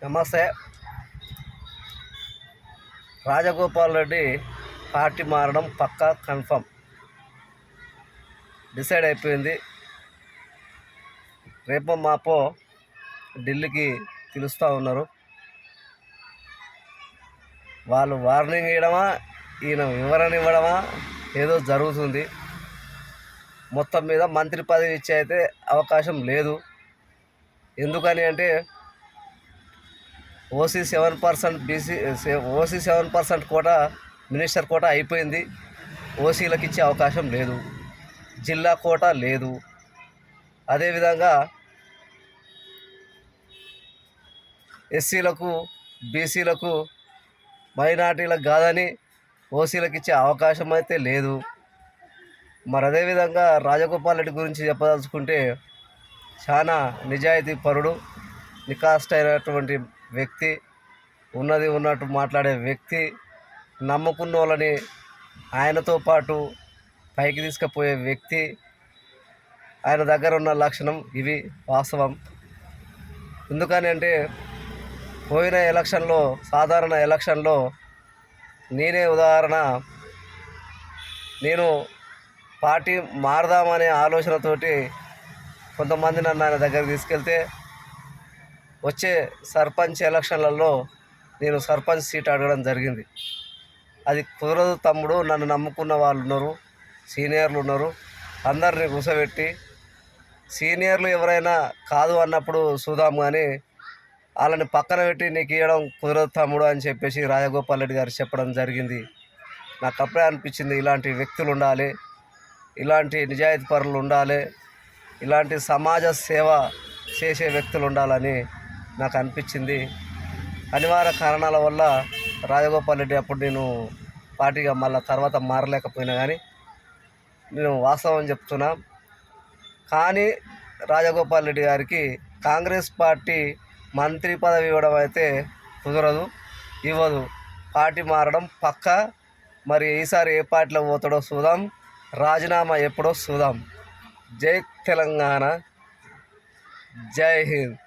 నమస్తే. రాజగోపాల్ రెడ్డి పార్టీ మారడం పక్కా confirm, decide అయిపోయింది. రేపో మాపో ఢిల్లీకి పిలుస్తూ ఉన్నారు. వాళ్ళు వార్నింగ్ ఇవ్వడమా, ఈయన వివరణ ఇవ్వడమా ఏదో జరుగుతుంది. మొత్తం మీద మంత్రి పదవి ఇచ్చే అయితే అవకాశం లేదు. ఎందుకని అంటే OC 7%, BC OC 7% quota, minister quota అయిపోయింది. ఓసీలకు ఇచ్చే అవకాశం లేదు. జిల్లా కోటా లేదు. అదేవిధంగా ఎస్సీలకు, బీసీలకు, మైనార్టీలకు కాదని ఓసీలకు ఇచ్చే అవకాశం అయితే లేదు. మరి అదేవిధంగా రాజగోపాల్ రెడ్డి గురించి చెప్పదలుచుకుంటే చాలా నిజాయితీ పరుడు, నికాస్ట్ అయినటువంటి వ్యక్తి, ఉన్నది ఉన్నట్టు మాట్లాడే వ్యక్తి, నమ్ముకున్న వాళ్ళని ఆయనతో పాటు పైకి తీసుకుపోయే వ్యక్తి. ఆయన దగ్గర ఉన్న లక్షణం ఇవి వాస్తవం. ఎందుకని అంటే పోయిన ఎలక్షన్లో, సాధారణ ఎలక్షన్లో నేనే ఉదాహరణ, నేను పార్టీ మారదామనే ఆలోచనతోటి కొంతమంది నన్ను ఆయన దగ్గరికి తీసుకెళ్తే వచ్చే సర్పంచ్ ఎలక్షన్లలో నేను సర్పంచ్ సీట్ అడగడం జరిగింది. అది కుదరదు తమ్ముడు, నన్ను నమ్ముకున్న వాళ్ళు ఉన్నారు, సీనియర్లు ఉన్నారు, అందరినీ కూర్చోబెట్టి సీనియర్లు ఎవరైనా కాదు అన్నప్పుడు చూద్దాం, కానీ వాళ్ళని పక్కన పెట్టి నీకు ఇవ్వడం కుదరదు తమ్ముడు అని చెప్పేసి రాజగోపాల్ రెడ్డి గారు చెప్పడం జరిగింది. నాకు అప్పుడే అనిపించింది, ఇలాంటి వ్యక్తులు ఉండాలి, ఇలాంటి నిజాయితీ పరులు ఉండాలి, ఇలాంటి సమాజ సేవ చేసే వ్యక్తులు ఉండాలని నాకు అనిపించింది. అనివార్య కారణాల వల్ల రాజగోపాల్ రెడ్డి అప్పుడు నేను పార్టీగా మళ్ళీ తర్వాత మారలేకపోయినా, కానీ నేను వాస్తవం చెప్తున్నా. కానీ రాజగోపాల్ రెడ్డి గారికి కాంగ్రెస్ పార్టీ మంత్రి పదవి ఇవ్వడం అయితే కుదరదు, ఇవ్వదు. పార్టీ మారడం పక్కా. మరి ఈసారి ఏ పార్టీలో పోతాడో చూద్దాం, రాజీనామా ఎప్పుడో చూద్దాం. జై తెలంగాణ, జై హింద్.